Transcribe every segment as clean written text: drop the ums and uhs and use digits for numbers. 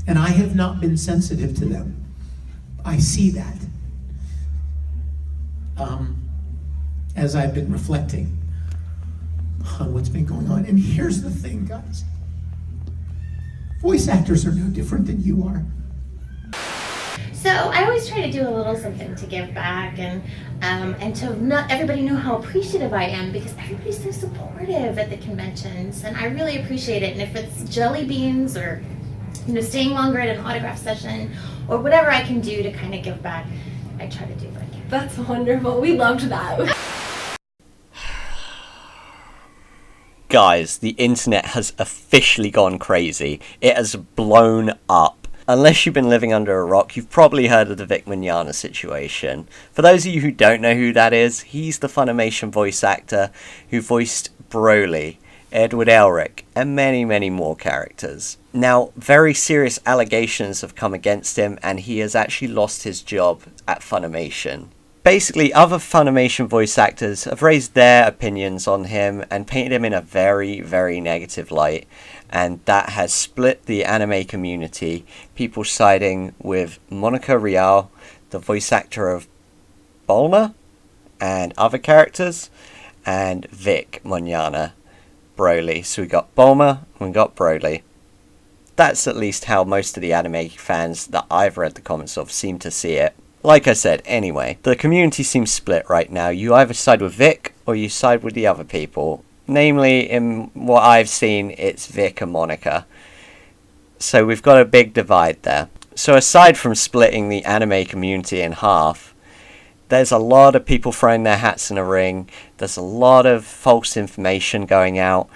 And I have not been sensitive to them. I see that as I've been reflecting on what's been going on. And here's the thing, guys. Voice actors are no different than you are. So I always try to do a little something to give back and to let everybody know how appreciative I am, because everybody's so supportive at the conventions, and I really appreciate it. And if it's jelly beans or staying longer at an autograph session or whatever I can do to kind of give back, I try to do what I can. That's wonderful. We loved that. Guys, the internet has officially gone crazy. It has blown up. Unless you've been living under a rock, you've probably heard of the Vic Mignogna situation. For those of you who don't know who that is, he's the Funimation voice actor who voiced Broly, Edward Elric, and many, many more characters. Now, very serious allegations have come against him, and he has actually lost his job at Funimation. Basically, other Funimation voice actors have raised their opinions on him and painted him in a very, very negative light, and that has split the anime community, people siding with Monica Rial, the voice actor of Bulma and other characters, and Vic Mignogna, Broly. So we got Bulma and we got Broly. That's at least how most of the anime fans that I've read the comments of seem to see it. Like I said, anyway, the community seems split right now. You either side with Vic or you side with the other people. Namely, in what I've seen, it's Vic and Monica. So we've got a big divide there. So aside from splitting the anime community in half, there's a lot of people throwing their hats in a ring. There's a lot of false information going out.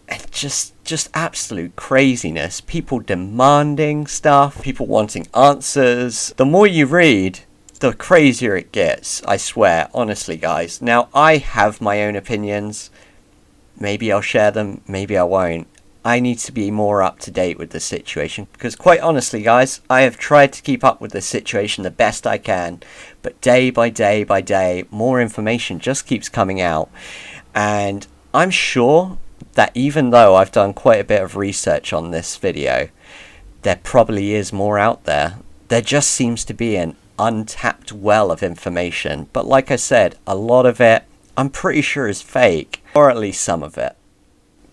And just absolute craziness. People demanding stuff. People wanting answers. The more you read, the crazier it gets. I swear, honestly, guys. Now, I have my own opinions. Maybe I'll share them. Maybe I won't. I need to be more up to date with the situation. Because quite honestly, guys, I have tried to keep up with this situation the best I can. But day by day by day, more information just keeps coming out. And I'm sure that even though I've done quite a bit of research on this video, there probably is more out there. There just seems to be an untapped well of information. But like I said, a lot of it, I'm pretty sure is fake. Or at least some of it.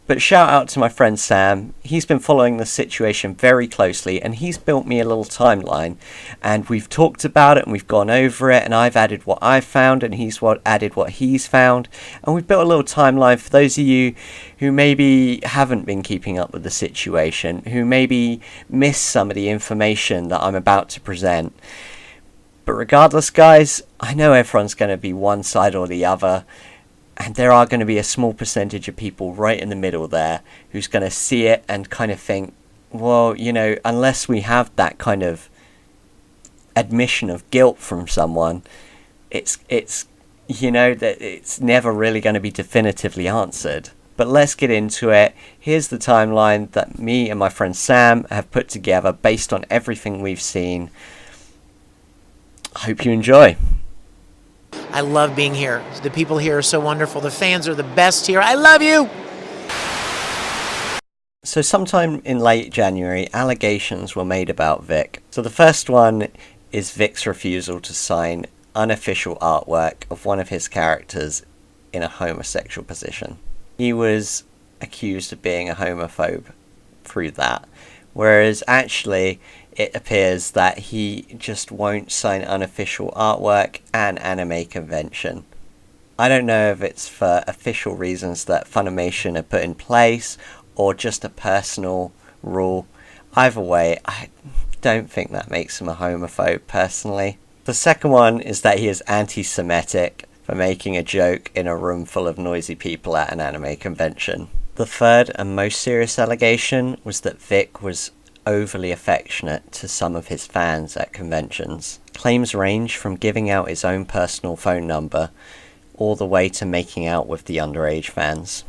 But shout out to my friend Sam. He's been following the situation very closely and he's built me a little timeline. And we've talked about it and we've gone over it and I've added what I've found and he's added what he's found. And we've built a little timeline for those of you who maybe haven't been keeping up with the situation, who maybe missed some of the information that I'm about to present. But regardless, guys, I know everyone's going to be one side or the other. And there are going to be a small percentage of people right in the middle there who's going to see it and kind of think, well, unless we have that kind of admission of guilt from someone, it's that it's never really going to be definitively answered. But let's get into it. Here's the timeline that me and my friend Sam have put together based on everything we've seen. I hope you enjoy. I love being here. The people here are so wonderful. The fans are the best here. I love you! So sometime in late January, allegations were made about Vic. So the first one is Vic's refusal to sign unofficial artwork of one of his characters in a homosexual position. He was accused of being a homophobe through that, whereas actually it appears that he just won't sign unofficial artwork and anime convention. I don't know if it's for official reasons that Funimation have put in place or just a personal rule. Either way, I don't think that makes him a homophobe personally. The second one is that he is anti-Semitic for making a joke in a room full of noisy people at an anime convention. The third and most serious allegation was that Vic was overly affectionate to some of his fans at conventions. Claims range from giving out his own personal phone number all the way to making out with the underage fans.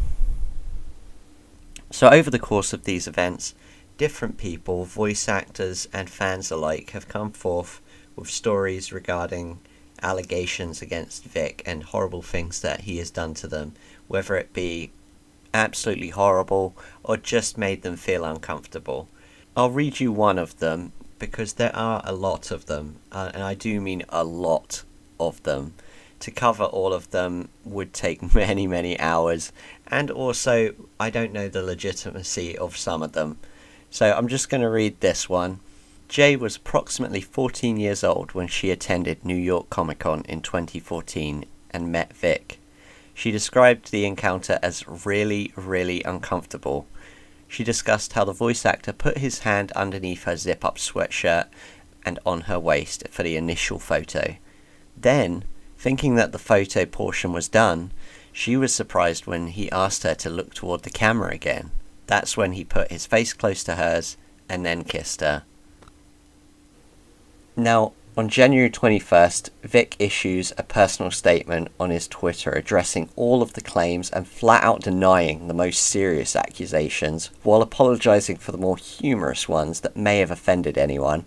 So over the course of these events, different people, voice actors and fans alike, have come forth with stories regarding allegations against Vic and horrible things that he has done to them, whether it be absolutely horrible or just made them feel uncomfortable. I'll read you one of them because there are a lot of them, and I do mean a lot of them. To cover all of them would take many hours, and also I don't know the legitimacy of some of them. So I'm just going to read this one. Jay was approximately 14 years old when she attended New York Comic Con in 2014 and met Vic. She described the encounter as really uncomfortable. She discussed how the voice actor put his hand underneath her zip-up sweatshirt and on her waist for the initial photo. Then, thinking that the photo portion was done, she was surprised when he asked her to look toward the camera again. That's when he put his face close to hers and then kissed her. Now, on January 21st, Vic issues a personal statement on his Twitter addressing all of the claims and flat out denying the most serious accusations, while apologising for the more humorous ones that may have offended anyone.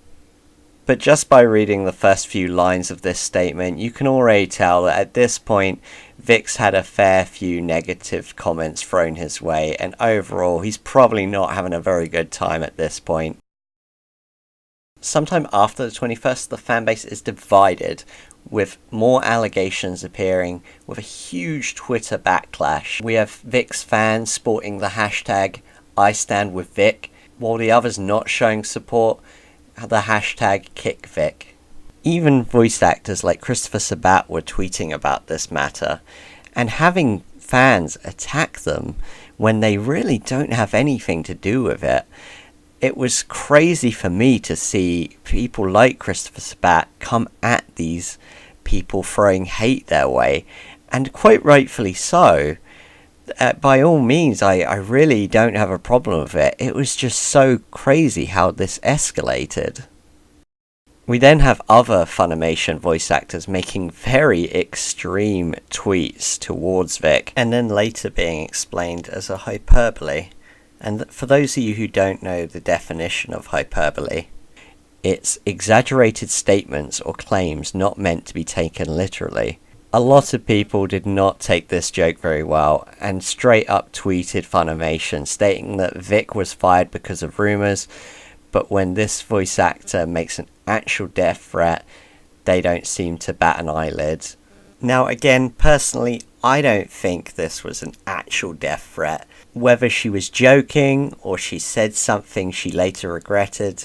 But just by reading the first few lines of this statement, you can already tell that at this point, Vic's had a fair few negative comments thrown his way, and overall, he's probably not having a very good time at this point. Sometime after the 21st, the fanbase is divided, with more allegations appearing, with a huge Twitter backlash. We have Vic's fans sporting the hashtag #IStandWithVic, while the others not showing support the hashtag #KickVic. Even voice actors like Christopher Sabat were tweeting about this matter, and having fans attack them when they really don't have anything to do with it. It was crazy for me to see people like Christopher Sabat come at these people throwing hate their way, and quite rightfully so. By all means, I really don't have a problem with it. It was just so crazy how this escalated. We then have other Funimation voice actors making very extreme tweets towards Vic, and then later being explained as a hyperbole. And for those of you who don't know the definition of hyperbole, it's exaggerated statements or claims not meant to be taken literally. A lot of people did not take this joke very well and straight up tweeted Funimation stating that Vic was fired because of rumours, but when this voice actor makes an actual death threat, they don't seem to bat an eyelid. Now again, personally, I don't think this was an actual death threat. Whether she was joking or she said something she later regretted,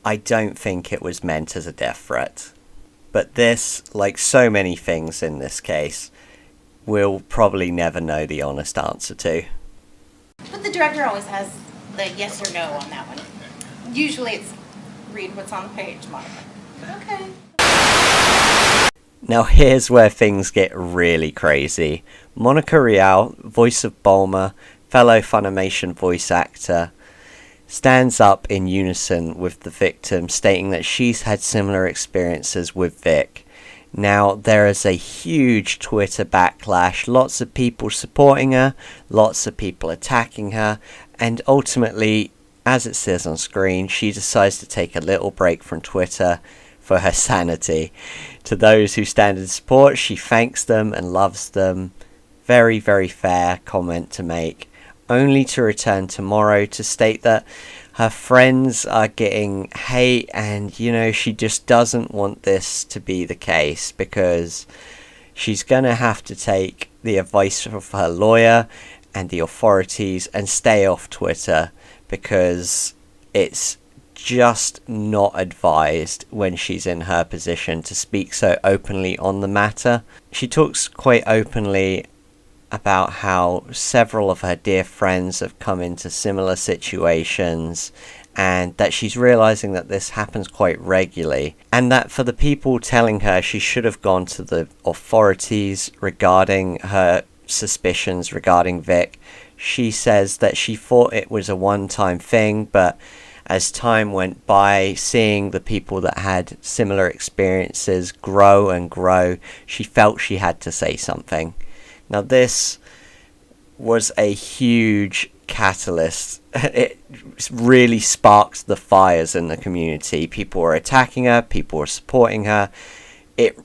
I don't think it was meant as a death threat. But this, like so many things in this case, we'll probably never know the honest answer to. But the director always has the yes or no on that one. Usually it's read what's on the page, Monica. Okay. Now here's where things get really crazy. Monica Rial, voice of Bulma, fellow Funimation voice actor, stands up in unison with the victim, stating that she's had similar experiences with Vic. Now there is a huge Twitter backlash, lots of people supporting her, lots of people attacking her, and ultimately, as it says on screen, she decides to take a little break from Twitter for her sanity. To those who stand in support, she thanks them and loves them. Very fair comment to make, only to return tomorrow to state that her friends are getting hate, and she just doesn't want this to be the case because she's gonna have to take the advice of her lawyer and the authorities and stay off Twitter because it's just not advised when she's in her position to speak so openly on the matter. She talks quite openly about how several of her dear friends have come into similar situations and that she's realizing that this happens quite regularly, and that for the people telling her she should have gone to the authorities regarding her suspicions regarding Vic, she says that she thought it was a one-time thing, but as time went by, seeing the people that had similar experiences grow and grow, she felt she had to say something. Now this was a huge catalyst. It really sparked the fires in the community. People were attacking her, people were supporting her. It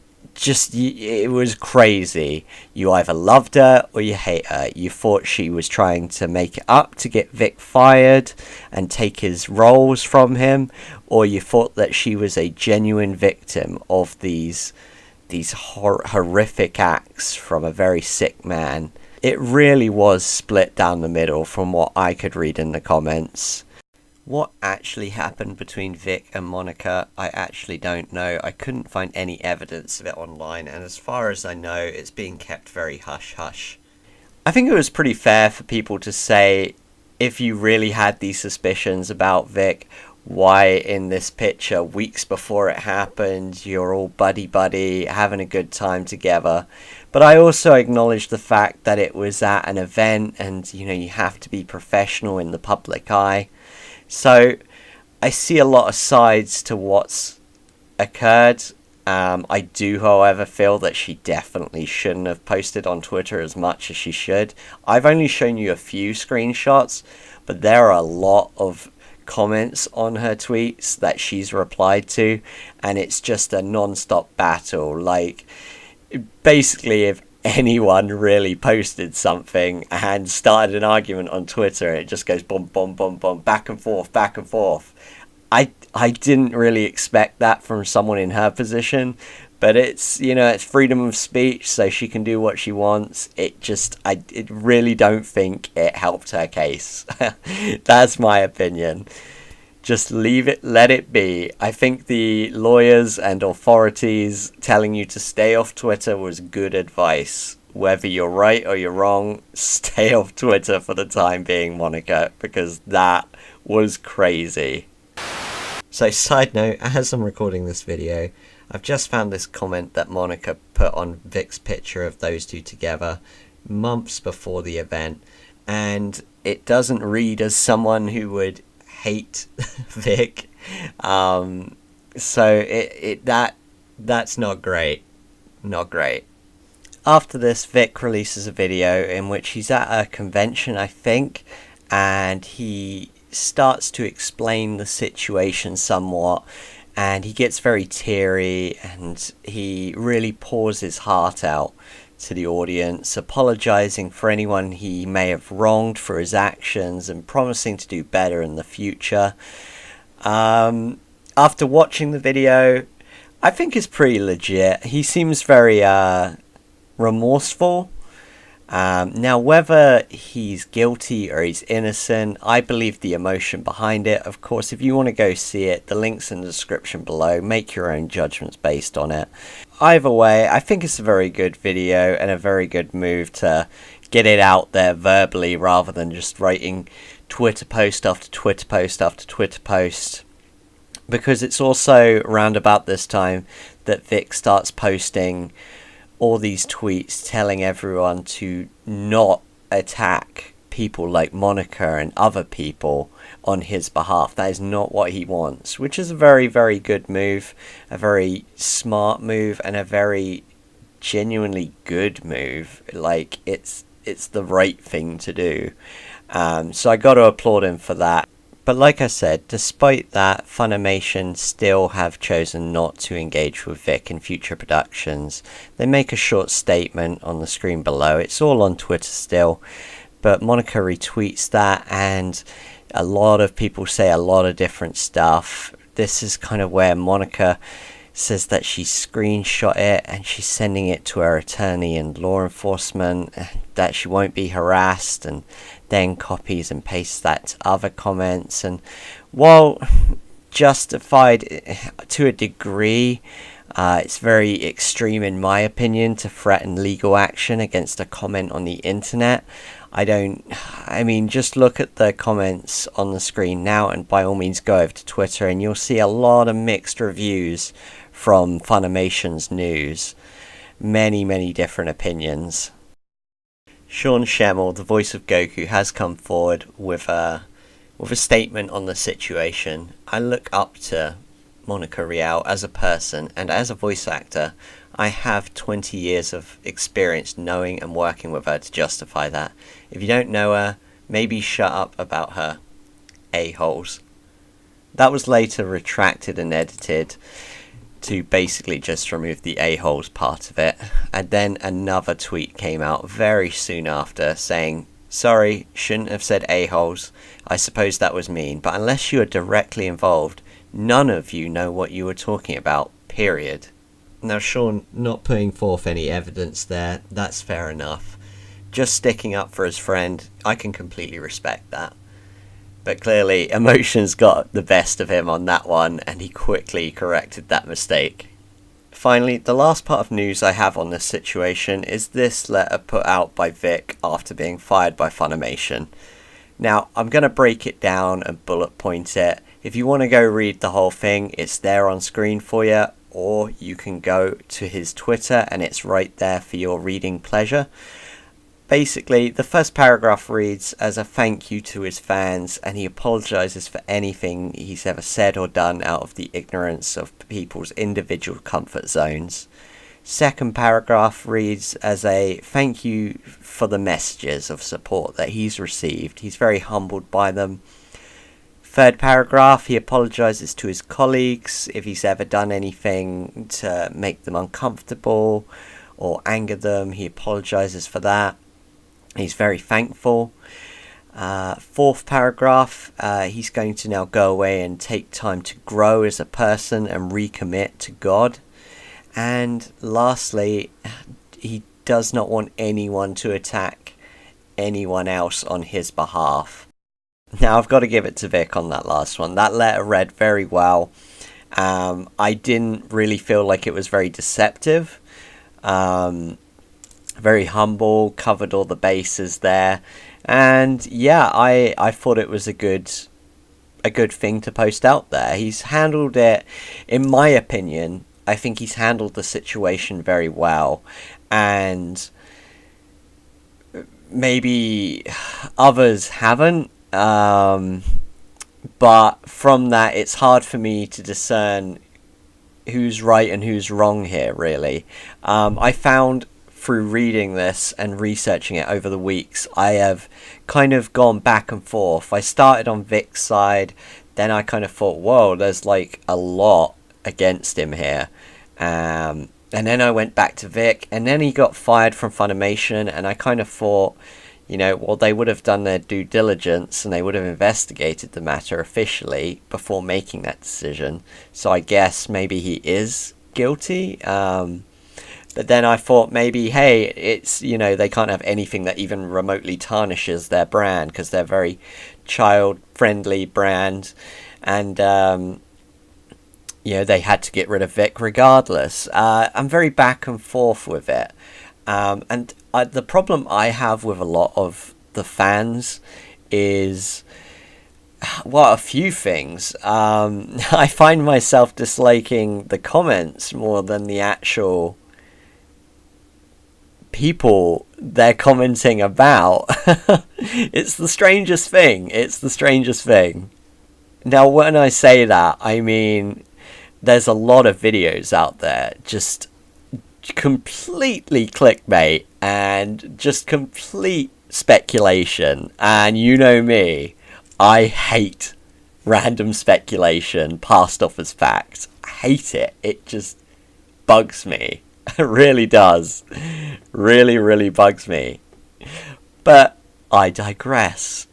was crazy. You either loved her or you hate her. You thought she was trying to make it up to get Vic fired and take his roles from him, or you thought that she was a genuine victim of these horrific acts from a very sick man. It really was split down the middle from what I could read in the comments. What actually happened between Vic and Monica, I actually don't know. I couldn't find any evidence of it online, and as far as I know, it's being kept very hush-hush. I think it was pretty fair for people to say, if you really had these suspicions about Vic, why in this picture, weeks before it happened, you're all buddy-buddy, having a good time together. But I also acknowledge the fact that it was at an event, and, you know, you have to be professional in the public eye. So I see a lot of sides to what's occurred. I do, however, feel that she definitely shouldn't have posted on Twitter as much as she should. I've only shown you a few screenshots, but there are a lot of comments on her tweets that she's replied to, and it's just a non-stop battle. Like, basically, if anyone really posted something and started an argument on Twitter, it just goes boom, boom, boom, boom, back and forth, back and forth. I didn't really expect that from someone in her position, but it's, you know, it's freedom of speech, so she can do what she wants. I really don't think it helped her case. That's my opinion. Just leave it, let it be. I think the lawyers and authorities telling you to stay off Twitter was good advice. Whether you're right or you're wrong, stay off Twitter for the time being, Monica, because that was crazy. So, side note, as I'm recording this video, I've just found this comment that Monica put on Vic's picture of those two together months before the event, and it doesn't read as someone who would hate Vic, so that's not great. After this, Vic releases a video in which he's at a convention, I think, and he starts to explain the situation somewhat, and he gets very teary, and he really pours his heart out to the audience, apologizing for anyone he may have wronged for his actions and promising to do better in the future. After watching the video, I think it's pretty legit. He seems very remorseful. Now, whether he's guilty or he's innocent, I believe the emotion behind it. Of course, if you want to go see it, the link's in the description below. Make your own judgments based on it. Either way, I think it's a very good video and a very good move to get it out there verbally rather than just writing Twitter post after Twitter post after Twitter post. Because it's also around about this time that Vic starts posting all these tweets telling everyone to not attack people like Monica and other people on his behalf. That is not what he wants, which is a very, very good move, a very smart move, and a very genuinely good move. Like, it's the right thing to do. So I got to applaud him for that. But like I said, despite that, Funimation still have chosen not to engage with Vic in future productions. They make a short statement on the screen below. It's all on Twitter still, but Monica retweets that, and a lot of people say a lot of different stuff. This is kind of where Monica says that she screenshot it and she's sending it to her attorney and law enforcement, that she won't be harassed, and then copies and pastes that to other comments. And while justified to a degree, it's very extreme in my opinion to threaten legal action against a comment on the internet. I mean, just look at the comments on the screen now, and by all means go over to Twitter and you'll see a lot of mixed reviews from Funimation's news. Many different opinions. Sean Schemmel, the voice of Goku, has come forward with a statement on the situation. I look up to Monica Rial as a person and as a voice actor. I have 20 years of experience knowing and working with her to justify that. If you don't know her, maybe shut up about her a-holes. That was later retracted and edited to basically just remove the a-holes part of it. And then another tweet came out very soon after saying, sorry, shouldn't have said a-holes. I suppose that was mean, but unless you are directly involved, none of you know what you were talking about, period. Now Sean, not putting forth any evidence there, that's fair enough. Just sticking up for his friend, I can completely respect that. But clearly, emotions got the best of him on that one, and he quickly corrected that mistake. Finally, the last part of news I have on this situation is this letter put out by Vic after being fired by Funimation. Now, I'm going to break it down and bullet point it. If you want to go read the whole thing, it's there on screen for you, or you can go to his Twitter and it's right there for your reading pleasure. Basically, the first paragraph reads as a thank you to his fans, and he apologises for anything he's ever said or done out of the ignorance of people's individual comfort zones. Second paragraph reads as a thank you for the messages of support that he's received. He's very humbled by them. Third paragraph, he apologises to his colleagues if he's ever done anything to make them uncomfortable or anger them. He apologises for that. He's very thankful. Fourth paragraph, he's going to now go away and take time to grow as a person and recommit to God. And lastly, he does not want anyone to attack anyone else on his behalf. Now, I've got to give it to Vic on that last one. That letter read very well. I didn't really feel like it was very deceptive. Very humble, covered all the bases there. And yeah, I thought it was a good thing to post out there. He's handled it, in my opinion, I think he's handled the situation very well. And maybe others haven't. But from that, it's hard for me to discern who's right and who's wrong here, really. I found through reading this and researching it over the weeks, I have kind of gone back and forth. I started on Vic's side, then I kind of thought, whoa, there's like a lot against him here. And then I went back to Vic, and then he got fired from Funimation, and I kind of thought, you know, well, they would have done their due diligence and they would have investigated the matter officially before making that decision. So I guess maybe he is guilty. But then I thought maybe, hey, it's, you know, they can't have anything that even remotely tarnishes their brand because they're a very child-friendly brand. And, you know, they had to get rid of Vic regardless. I'm very back and forth with it. And the problem I have with a lot of the fans is, well, a few things. I find myself disliking the comments more than the actual people they're commenting about. It's the strangest thing. Now, when I say that, I mean there's a lot of videos out there just completely clickbait and just complete speculation. And you know me, I hate random speculation passed off as fact. I hate it. It just bugs me. It really does. Really, really bugs me. But I digress.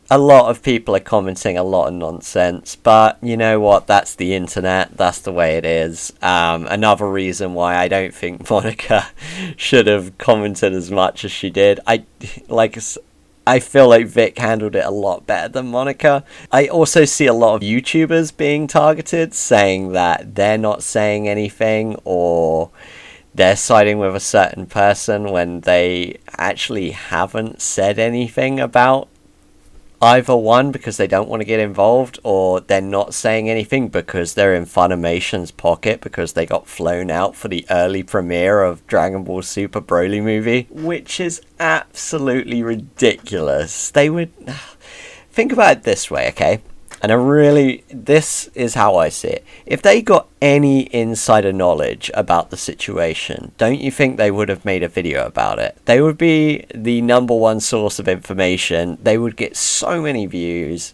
A lot of people are commenting a lot of nonsense, but you know what? That's the internet. That's the way it is. Another reason why I don't think Monica should have commented as much as she did. I feel like Vic handled it a lot better than Monica. I also see a lot of YouTubers being targeted, saying that they're not saying anything or they're siding with a certain person when they actually haven't said anything about either one because they don't want to get involved, or they're not saying anything because they're in Funimation's pocket because they got flown out for the early premiere of Dragon Ball Super Broly movie, which is absolutely ridiculous. They would... Think about it this way, okay? And this is how I see it. If they got any insider knowledge about the situation, don't you think they would have made a video about it? They would be the #1 source of information. They would get so many views,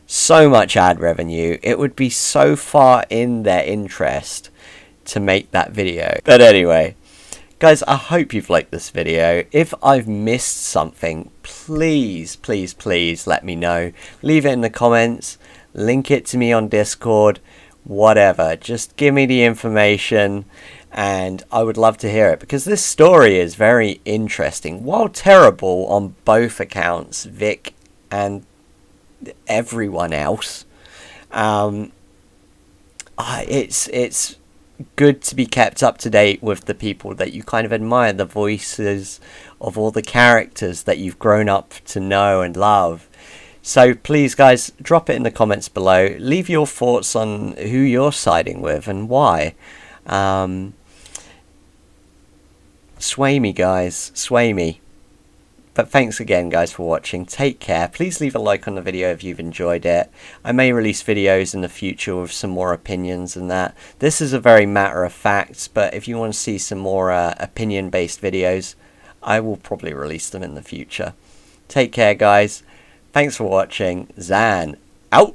so much ad revenue. It would be so far in their interest to make that video. But anyway, guys, I hope you've liked this video. If I've missed something, please, please, please let me know. Leave it in the comments, link it to me on Discord, whatever. Just give me the information and I would love to hear it, because this story is very interesting. While terrible on both accounts, Vic and everyone else, it's good to be kept up to date with the people that you kind of admire, the voices of all the characters that you've grown up to know and love. So please, guys, drop it in the comments below. Leave your thoughts on who you're siding with and why. Sway me, guys, sway me. But thanks again, guys, for watching. Take care. Please leave a like on the video if you've enjoyed it. I may release videos in the future with some more opinions and that. This is a very matter of fact, but if you want to see some more opinion-based videos, I will probably release them in the future. Take care, guys. Thanks for watching. Xan, out!